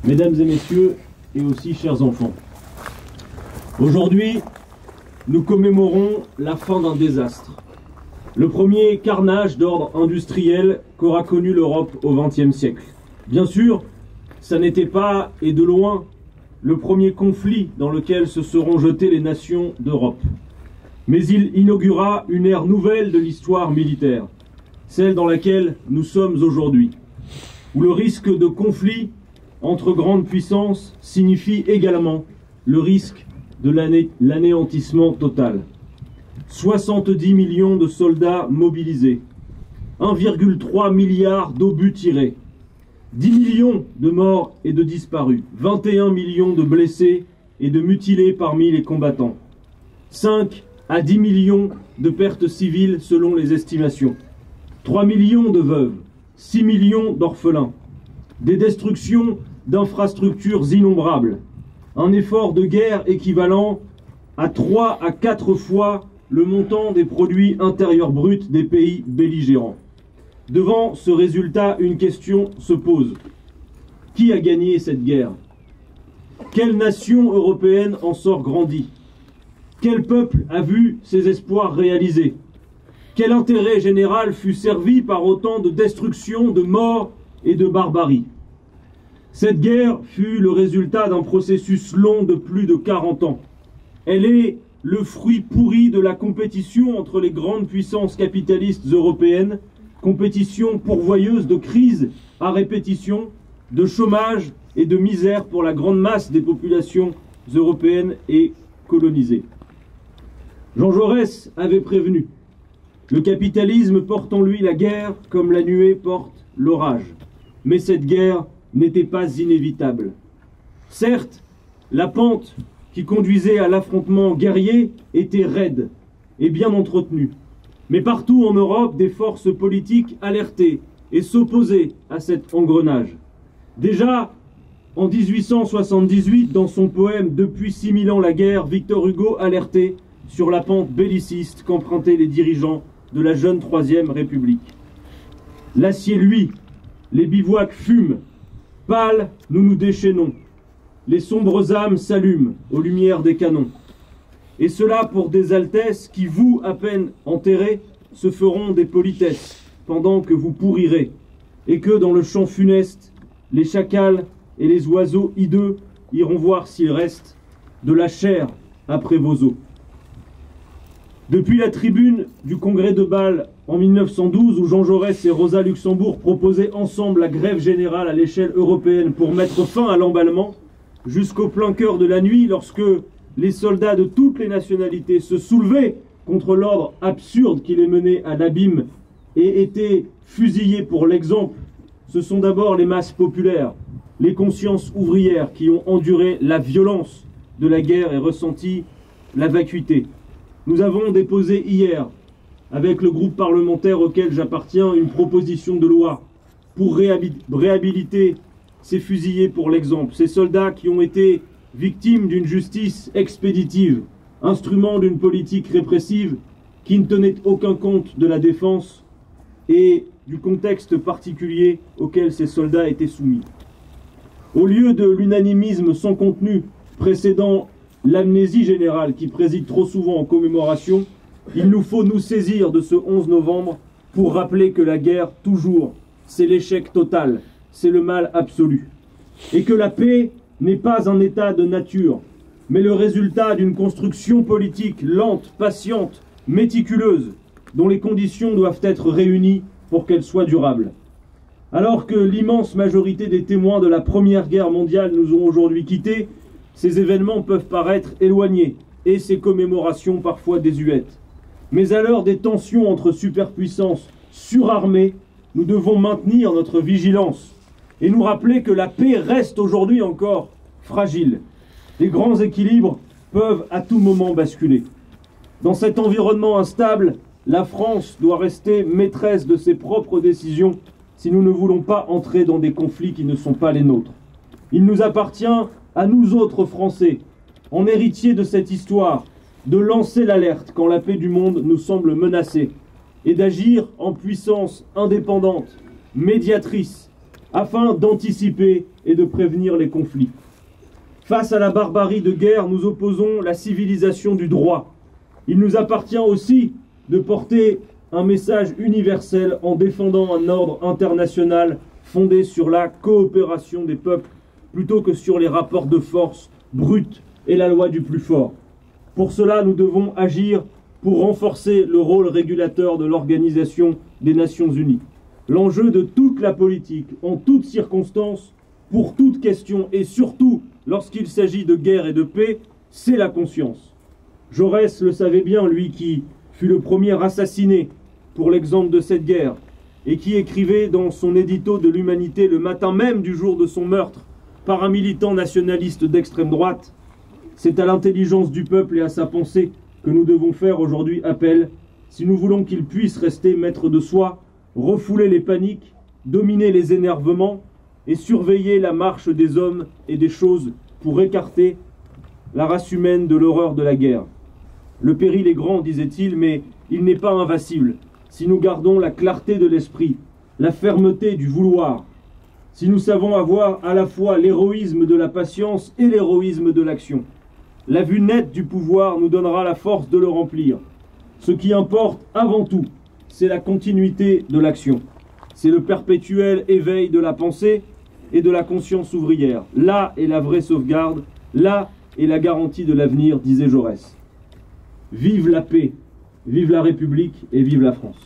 Mesdames et messieurs, et aussi chers enfants, aujourd'hui, nous commémorons la fin d'un désastre. Le premier carnage d'ordre industriel qu'aura connu l'Europe au XXe siècle. Bien sûr, ça n'était pas, et de loin, le premier conflit dans lequel se seront jetées les nations d'Europe. Mais il inaugura une ère nouvelle de l'histoire militaire, celle dans laquelle nous sommes aujourd'hui, où le risque de conflit entre grandes puissances signifie également le risque de l'anéantissement total. 70 millions de soldats mobilisés, 1,3 milliard d'obus tirés, 10 millions de morts et de disparus, 21 millions de blessés et de mutilés parmi les combattants, 5 à 10 millions de pertes civiles selon les estimations, 3 millions de veuves, 6 millions d'orphelins, des destructions d'infrastructures innombrables, un effort de guerre équivalent à 3 à 4 fois le montant des produits intérieurs bruts des pays belligérants. Devant ce résultat, une question se pose. Qui a gagné cette guerre? Quelle nation européenne en sort grandie? Quel peuple a vu ses espoirs réalisés? Quel intérêt général fut servi par autant de destruction, de mort et de barbarie? Cette guerre fut le résultat d'un processus long de plus de 40 ans. Elle est le fruit pourri de la compétition entre les grandes puissances capitalistes européennes, compétition pourvoyeuse de crises à répétition, de chômage et de misère pour la grande masse des populations européennes et colonisées. Jean Jaurès avait prévenu. Le capitalisme porte en lui la guerre comme la nuée porte l'orage. Mais cette guerre n'était pas inévitable. Certes, la pente qui conduisait à l'affrontement guerrier était raide et bien entretenue. Mais partout en Europe, des forces politiques alertaient et s'opposaient à cet engrenage. Déjà, en 1878, dans son poème « Depuis 6000 ans la guerre », Victor Hugo alertait sur la pente belliciste qu'empruntaient les dirigeants de la jeune Troisième République. L'acier luit, les bivouacs fument, pâles, nous nous déchaînons. Les sombres âmes s'allument aux lumières des canons. Et cela pour des altesses qui, vous, à peine enterrés, se feront des politesses, pendant que vous pourrirez, et que, dans le champ funeste, les chacals et les oiseaux hideux iront voir s'il reste de la chair après vos os. Depuis la tribune du congrès de Bâle en 1912, où Jean Jaurès et Rosa Luxembourg proposaient ensemble la grève générale à l'échelle européenne pour mettre fin à l'emballement, jusqu'au plein cœur de la nuit, lorsque les soldats de toutes les nationalités se soulevaient contre l'ordre absurde qui les menait à l'abîme et étaient fusillés pour l'exemple, ce sont d'abord les masses populaires, les consciences ouvrières qui ont enduré la violence de la guerre et ressenti la vacuité. Nous avons déposé hier, avec le groupe parlementaire auquel j'appartiens, une proposition de loi pour réhabiliter ces fusillés pour l'exemple, ces soldats qui ont été victimes d'une justice expéditive, instrument d'une politique répressive qui ne tenait aucun compte de la défense et du contexte particulier auquel ces soldats étaient soumis. Au lieu de l'unanimisme sans contenu précédant l'amnésie générale qui préside trop souvent en commémoration, il nous faut nous saisir de ce 11 novembre pour rappeler que la guerre, toujours, c'est l'échec total, c'est le mal absolu. Et que la paix n'est pas un état de nature, mais le résultat d'une construction politique lente, patiente, méticuleuse, dont les conditions doivent être réunies pour qu'elle soit durable. Alors que l'immense majorité des témoins de la Première Guerre mondiale nous ont aujourd'hui quittés, ces événements peuvent paraître éloignés et ces commémorations parfois désuètes. Mais à l'heure des tensions entre superpuissances surarmées, nous devons maintenir notre vigilance et nous rappeler que la paix reste aujourd'hui encore fragile. Les grands équilibres peuvent à tout moment basculer. Dans cet environnement instable, la France doit rester maîtresse de ses propres décisions si nous ne voulons pas entrer dans des conflits qui ne sont pas les nôtres. Il nous appartient à nous autres Français, en héritiers de cette histoire, de lancer l'alerte quand la paix du monde nous semble menacée et d'agir en puissance indépendante, médiatrice, afin d'anticiper et de prévenir les conflits. Face à la barbarie de guerre, nous opposons la civilisation du droit. Il nous appartient aussi de porter un message universel en défendant un ordre international fondé sur la coopération des peuples plutôt que sur les rapports de force bruts et la loi du plus fort. Pour cela, nous devons agir pour renforcer le rôle régulateur de l'Organisation des Nations Unies. L'enjeu de toute la politique, en toutes circonstances, pour toute question et surtout lorsqu'il s'agit de guerre et de paix, c'est la conscience. Jaurès le savait bien, lui qui fut le premier assassiné pour l'exemple de cette guerre et qui écrivait dans son édito de l'Humanité le matin même du jour de son meurtre par un militant nationaliste d'extrême droite: c'est à l'intelligence du peuple et à sa pensée que nous devons faire aujourd'hui appel si nous voulons qu'il puisse rester maître de soi, refouler les paniques, dominer les énervements et surveiller la marche des hommes et des choses pour écarter la race humaine de l'horreur de la guerre. Le péril est grand, disait-il, mais il n'est pas invincible si nous gardons la clarté de l'esprit, la fermeté du vouloir, si nous savons avoir à la fois l'héroïsme de la patience et l'héroïsme de l'action. La vue nette du pouvoir nous donnera la force de le remplir. Ce qui importe avant tout, c'est la continuité de l'action. C'est le perpétuel éveil de la pensée et de la conscience ouvrière. Là est la vraie sauvegarde, là est la garantie de l'avenir, disait Jaurès. Vive la paix, vive la République et vive la France.